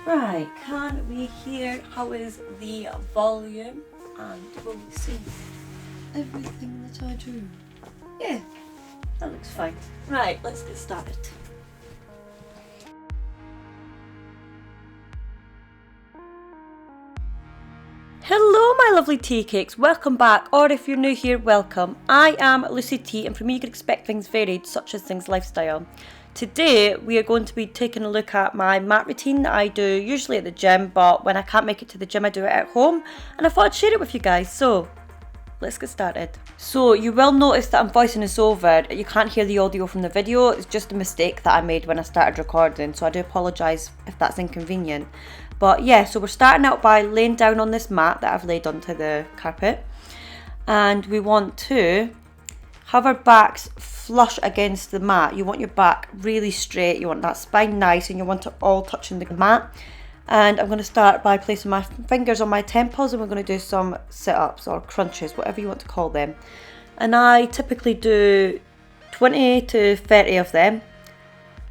Right, can we hear how is the volume and will we see everything that I do? Yeah, that looks fine. Right, let's get started. Hello my lovely tea cakes, welcome back, or if you're new here, welcome. I am LucyTea and from me you can expect things varied, such as things lifestyle. Today we are going to be taking a look at my mat routine that I do usually at the gym, but when I can't make it to the gym I do it at home, and I thought I'd share it with you guys, so let's get started. So you will notice that I'm voicing this over. You can't hear the audio from the video. It's just a mistake that I made when I started recording, so I do apologise if that's inconvenient. But yeah, so we're starting out by laying down on this mat that I've laid onto the carpet, and we want to have our backs flush against the mat. You want your back really straight, you want that spine nice, and you want it all touching the mat. And I'm going to start by placing my fingers on my temples, and we're going to do some sit-ups or crunches, whatever you want to call them. And I typically do 20 to 30 of them,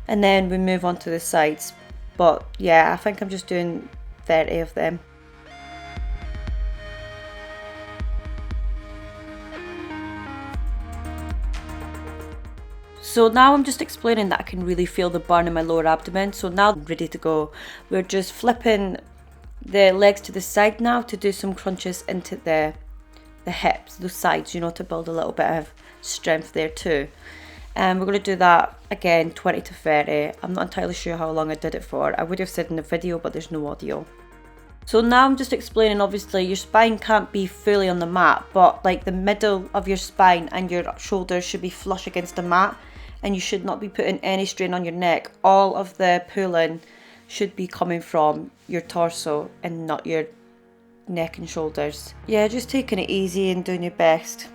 and then we move on to the sides. But yeah, I think I'm just doing 30 of them. So now I'm just explaining that I can really feel the burn in my lower abdomen. So now I'm ready to go. We're just flipping the legs to the side now to do some crunches into the hips, the sides, you know, to build a little bit of strength there too. And we're going to do that again 20 to 30. I'm not entirely sure how long I did it for. I would have said in the video, but there's no audio. So now I'm just explaining, obviously your spine can't be fully on the mat, but like the middle of your spine and your shoulders should be flush against the mat, and you should not be putting any strain on your neck. All of the pulling should be coming from your torso and not your neck and shoulders. Yeah, just taking it easy and doing your best.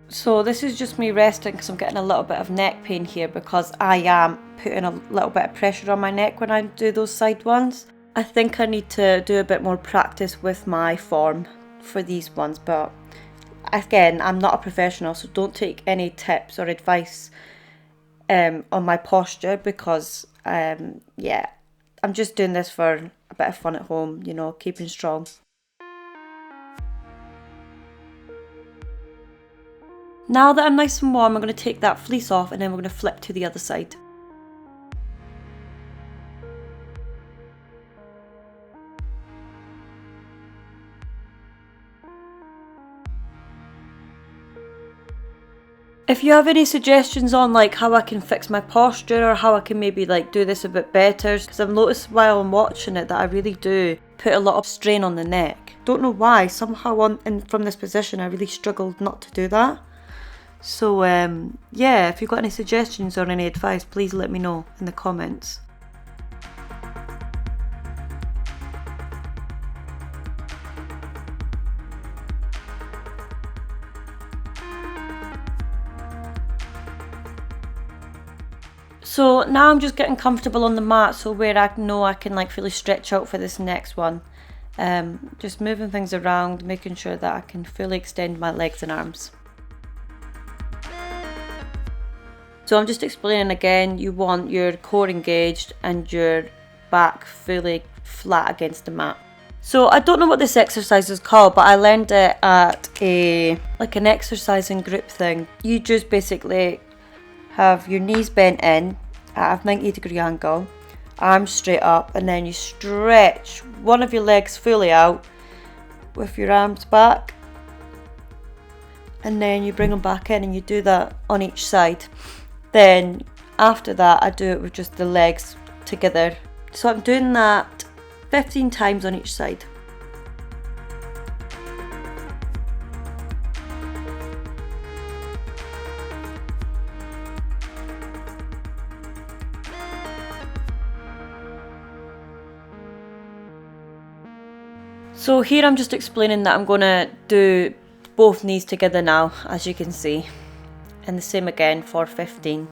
So this is just me resting because I'm getting a little bit of neck pain here because I am putting a little bit of pressure on my neck when I do those side ones. I think I need to do a bit more practice with my form for these ones, but again, I'm not a professional, so don't take any tips or advice on my posture because yeah, I'm just doing this for a bit of fun at home, you know, keeping strong. Now that I'm nice and warm, I'm going to take that fleece off and then we're going to flip to the other side. If you have any suggestions on like how I can fix my posture or how I can maybe like do this a bit better, because I've noticed while I'm watching it that I really do put a lot of strain on the neck. Don't know why, somehow from this position I really struggled not to do that. So yeah, if you've got any suggestions or any advice, please let me know in the comments. So now I'm just getting comfortable on the mat, so where I know I can like fully stretch out for this next one. Just moving things around, making sure that I can fully extend my legs and arms. So I'm just explaining again, you want your core engaged and your back fully flat against the mat. So I don't know what this exercise is called, but I learned it at an exercising group thing. You just basically have your knees bent in at a 90-degree angle, arms straight up, and then you stretch one of your legs fully out with your arms back, and then you bring them back in and you do that on each side. Then after that I do it with just the legs together. So I'm doing that 15 times on each side. So here I'm just explaining that I'm going to do both knees together now, as you can see. And the same again for 15.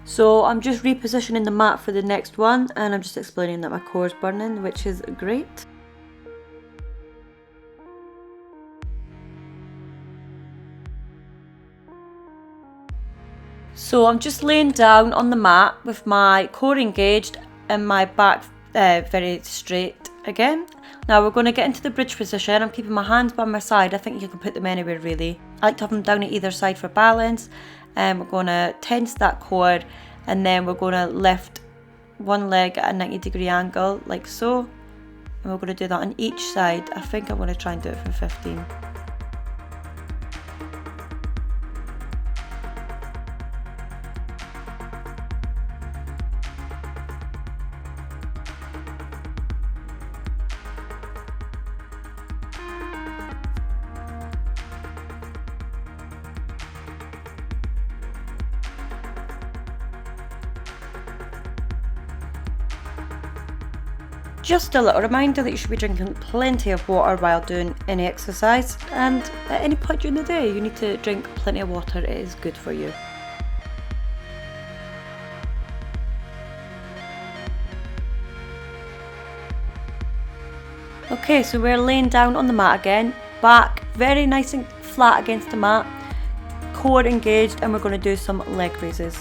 So I'm just repositioning the mat for the next one, and I'm just explaining that my core is burning, which is great. So I'm just laying down on the mat with my core engaged and my back very straight again. Now we're going to get into the bridge position. I'm keeping my hands by my side. I think you can put them anywhere really. I like to have them down at either side for balance. We're going to tense that core, and then we're going to lift one leg at a 90-degree angle like so. And we're going to do that on each side. I think I'm going to try and do it for 15. Just a little reminder that you should be drinking plenty of water while doing any exercise, and at any point during the day you need to drink plenty of water. It is good for you. Okay, so we're laying down on the mat again, back very nice and flat against the mat, core engaged, and we're going to do some leg raises,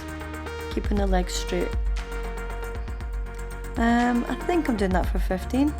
keeping the legs straight. I think I'm doing that for 15.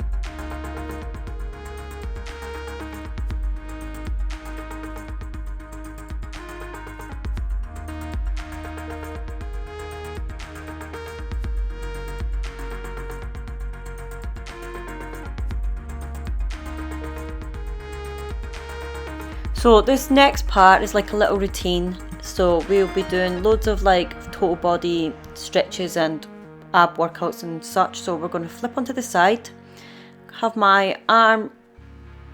So this next part is like a little routine. So we'll be doing loads of like total body stretches and ab workouts and such. So we're going to flip onto the side, have my arm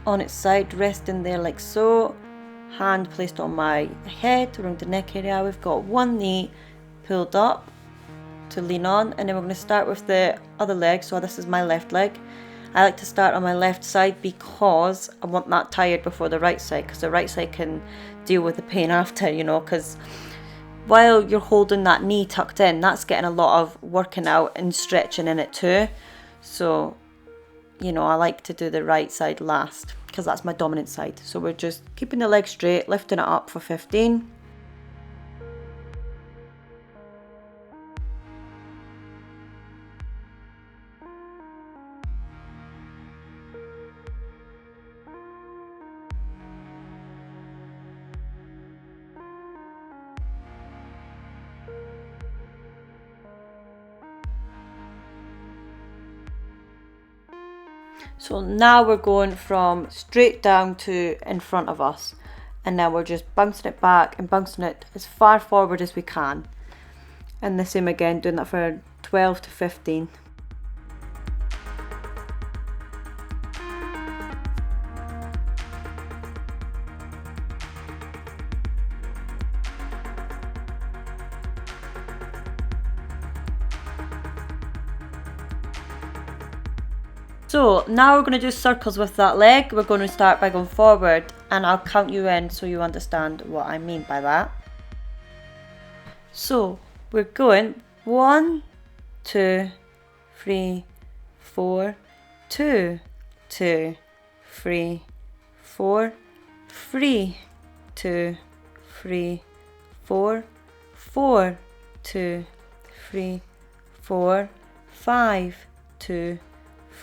on its side, resting there like so, hand placed on my head around the neck area. We've got one knee pulled up to lean on, and then we're going to start with the other leg. So this is my left leg. I like to start on my left side because I want that tired before the right side, because the right side can deal with the pain after, you know, because while you're holding that knee tucked in, that's getting a lot of working out and stretching in it too. So, you know, I like to do the right side last because that's my dominant side. So we're just keeping the leg straight, lifting it up for 15. So now we're going from straight down to in front of us, and now we're just bouncing it back and bouncing it as far forward as we can, and the same again, doing that for 12 to 15. So now we're going to do circles with that leg. We're going to start by going forward, and I'll count you in so you understand what I mean by that. So we're going 1, 2, 3, 4, 2, 2, 3, 4, 3, 2, 3, 4, 4, 2, 3, 4, 5, 2,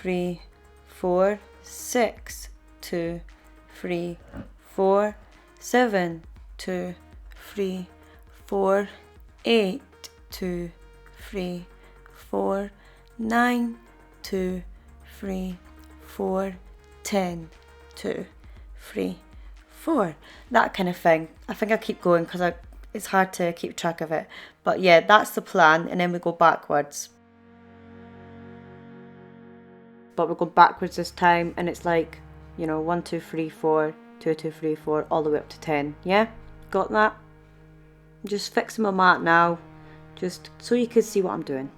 3, 4, 6, 2, 3, 4, 7, 2, 3, 4, 8, 2, 3, 4, 9, 2, 3, 4, 10, 2, 3, 4. That kind of thing. I think I'll keep going because it's hard to keep track of it. But yeah, that's the plan, and then we go backwards. But we're going backwards this time, and it's like, you know, 1, 2, 3, 4, 2, 2, 3, 4, all the way up to 10. Yeah, got that? I'm just fixing my mat now, just so you can see what I'm doing.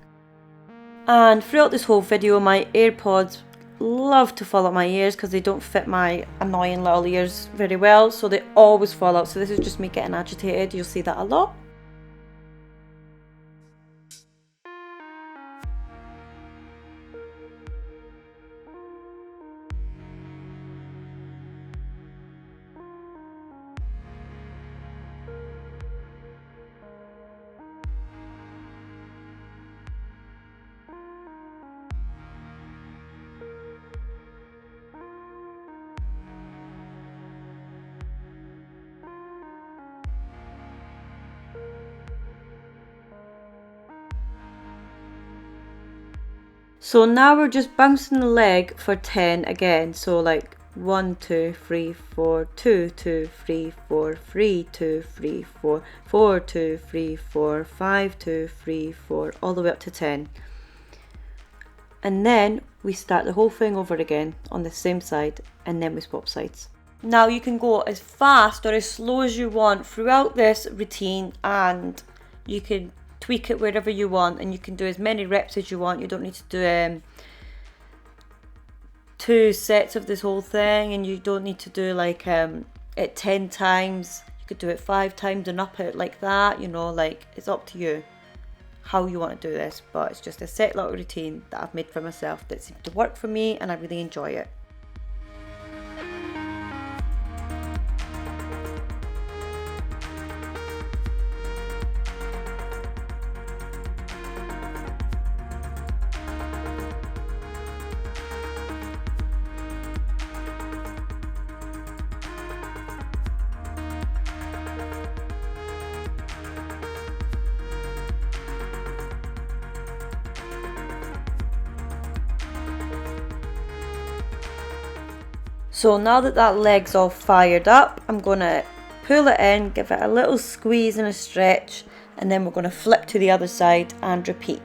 And throughout this whole video, my AirPods love to fall out my ears because they don't fit my annoying little ears very well, so they always fall out. So this is just me getting agitated. You'll see that a lot. So now we're just bouncing the leg for 10 again. So like 1, 2, 3, 4, 2, 2, 3, 4, 3, 2, 3, 4, 4, 2, 3, 4, 5, 2, 3, 4, all the way up to 10. And then we start the whole thing over again on the same side, and then we swap sides. Now you can go as fast or as slow as you want throughout this routine, and you can tweak it wherever you want, and you can do as many reps as you want. You don't need to do 2 sets of this whole thing, and you don't need to do like it 10 times. You could do it 5 times and up it like that, you know, like it's up to you how you want to do this, but it's just a set little routine that I've made for myself that seems to work for me, and I really enjoy it. So now that that leg's all fired up, I'm going to pull it in, give it a little squeeze and a stretch, and then we're going to flip to the other side and repeat.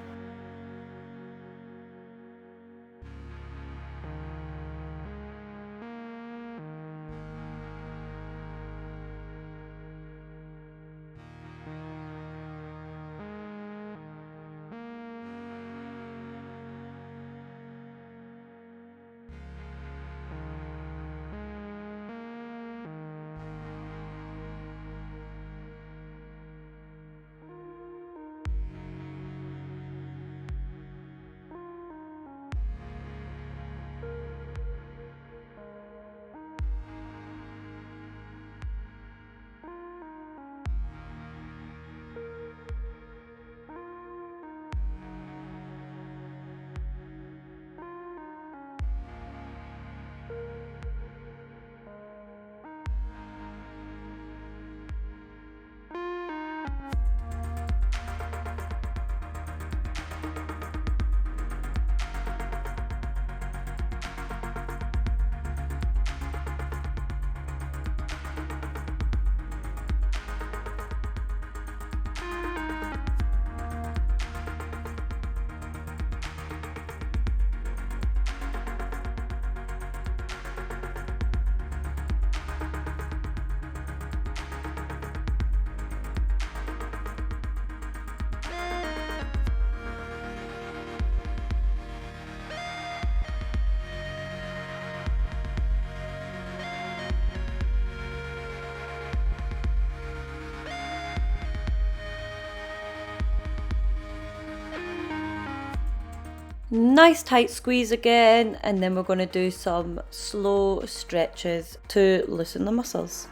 Nice tight squeeze again, and then we're going to do some slow stretches to loosen the muscles.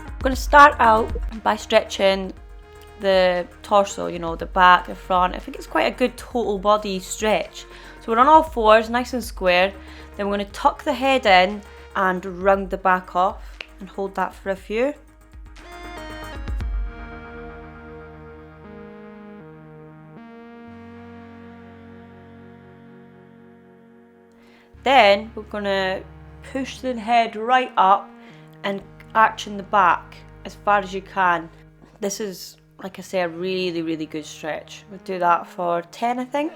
I'm going to start out by stretching the torso, you know, the back, the front. I think it's quite a good total body stretch. So we're on all fours, nice and square. Then we're going to tuck the head in and round the back off and hold that for a few. Then we're going to push the head right up and arching the back as far as you can. This is, like I say, a really, really good stretch. We'll do that for 10, I think.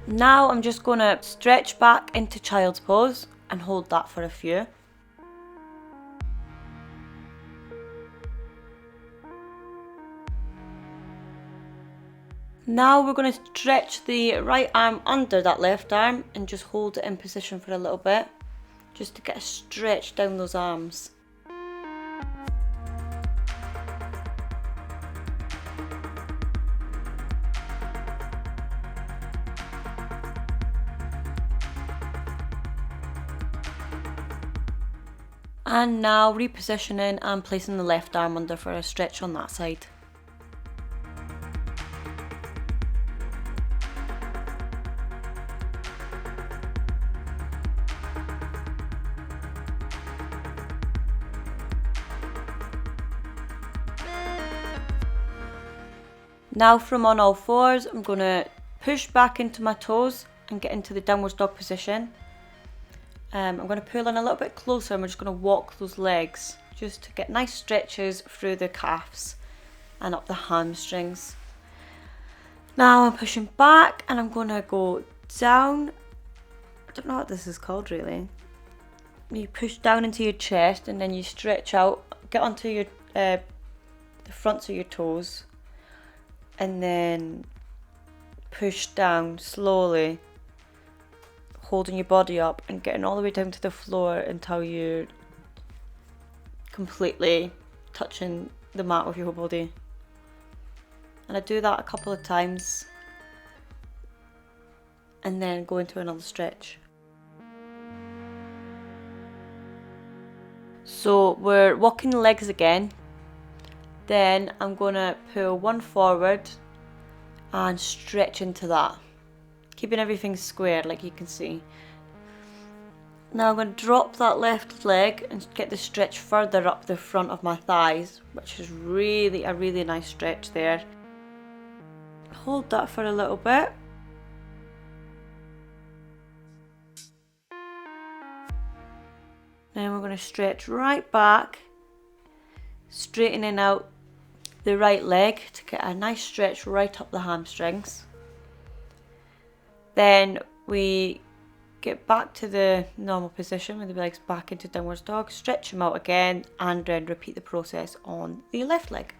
Now I'm just going to stretch back into child's pose and hold that for a few. Now we're going to stretch the right arm under that left arm and just hold it in position for a little bit, just to get a stretch down those arms. And now repositioning and placing the left arm under for a stretch on that side. Now from on all fours, I'm going to push back into my toes and get into the downward dog position. I'm going to pull in a little bit closer and we're just going to walk those legs just to get nice stretches through the calves and up the hamstrings. Now I'm pushing back and I'm going to go down. I don't know what this is called really. You push down into your chest and then you stretch out, get onto your the fronts of your toes, and then push down slowly, holding your body up and getting all the way down to the floor until you're completely touching the mat with your whole body. And I do that a couple of times and then go into another stretch. So we're walking the legs again. Then I'm going to pull one forward and stretch into that, keeping everything square like you can see. Now I'm going to drop that left leg and get the stretch further up the front of my thighs, which is really a really nice stretch there. Hold that for a little bit. Then we're going to stretch right back, straightening out the right leg to get a nice stretch right up the hamstrings. Then we get back to the normal position with the legs back into downwards dog, stretch them out again, and then repeat the process on the left leg.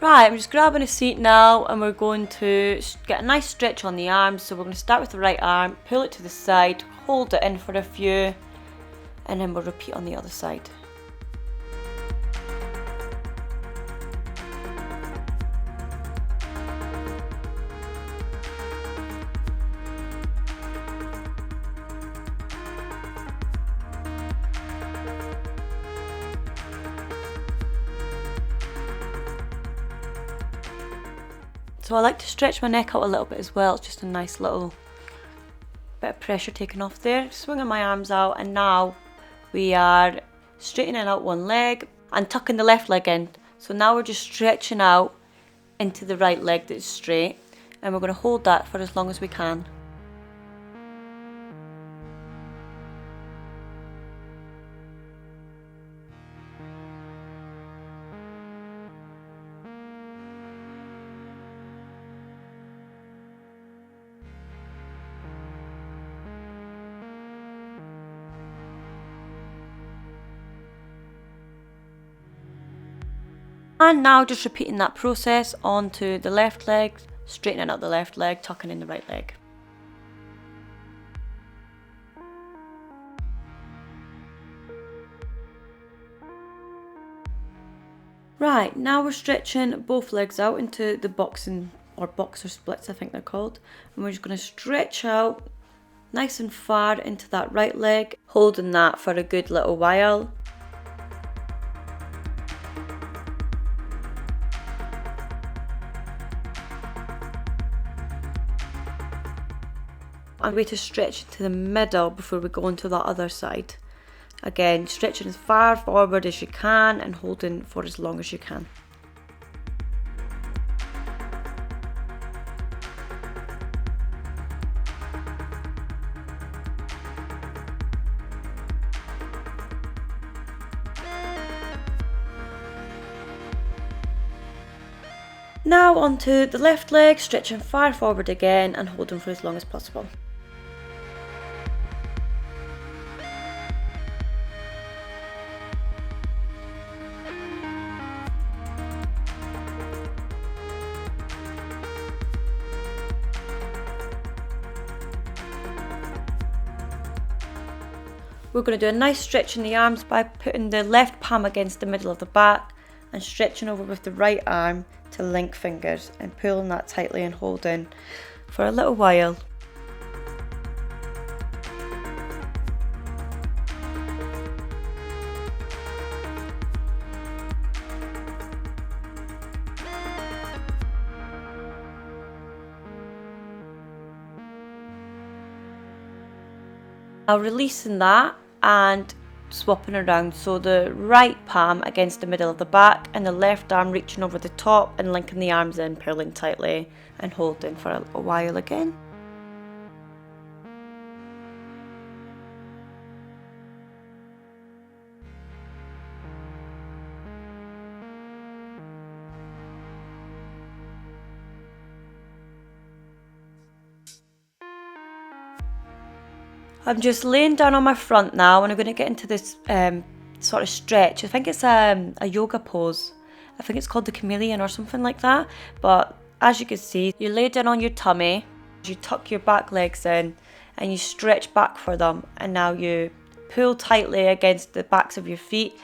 Right, I'm just grabbing a seat now and we're going to get a nice stretch on the arms. So we're going to start with the right arm, pull it to the side, hold it in for a few, and then we'll repeat on the other side. So I like to stretch my neck out a little bit as well. It's just a nice little bit of pressure taken off there. Swinging my arms out, and now we are straightening out one leg and tucking the left leg in. So now we're just stretching out into the right leg that's straight, and we're going to hold that for as long as we can. And now just repeating that process onto the left leg, straightening out the left leg, tucking in the right leg. Right, now we're stretching both legs out into the boxing or boxer splits, I think they're called. And we're just going to stretch out nice and far into that right leg, holding that for a good little while. And wait to stretch to the middle before we go into that other side. Again, stretching as far forward as you can and holding for as long as you can. Now onto the left leg, stretching far forward again and holding for as long as possible. We're going to do a nice stretch in the arms by putting the left palm against the middle of the back and stretching over with the right arm to link fingers and pulling that tightly and holding for a little while. Now releasing that and swapping around, so the right palm against the middle of the back and the left arm reaching over the top and linking the arms in, pulling tightly and holding for a little while again. I'm just laying down on my front now and I'm going to get into this sort of stretch. I think it's a yoga pose. I think it's called the chameleon or something like that. But as you can see, you lay down on your tummy, you tuck your back legs in and you stretch back for them. And now you pull tightly against the backs of your feet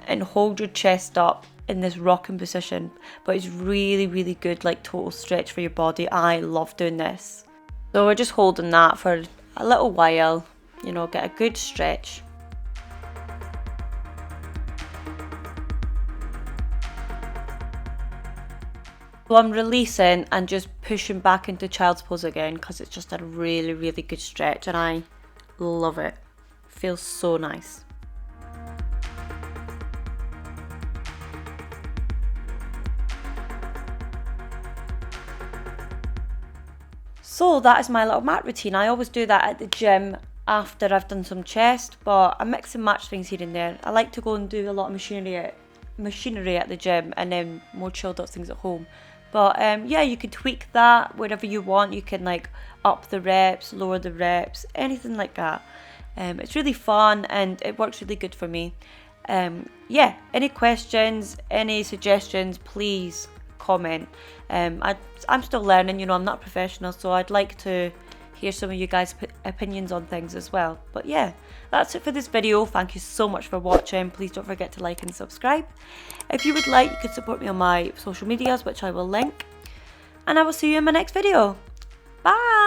and hold your chest up in this rocking position. But it's really, really good, like total stretch for your body. I love doing this. So we're just holding that for a little while, you know, get a good stretch. So I'm releasing and just pushing back into child's pose again because it's just a really, really good stretch and I love it. Feels so nice. So that is my little mat routine. I always do that at the gym after I've done some chest, but I mix and match things here and there. I like to go and do a lot of machinery at the gym and then more chilled out things at home. But yeah, you can tweak that wherever you want. You can like up the reps, lower the reps, anything like that. It's really fun and it works really good for me. Yeah, any questions, any suggestions, please comment. I'm still learning, you know, I'm not a professional, so I'd like to hear some of you guys' opinions on things as well. But yeah, that's it for this video. Thank you so much for watching. Please don't forget to like and subscribe. If you would like, you can support me on my social medias, which I will link. And I will see you in my next video. Bye!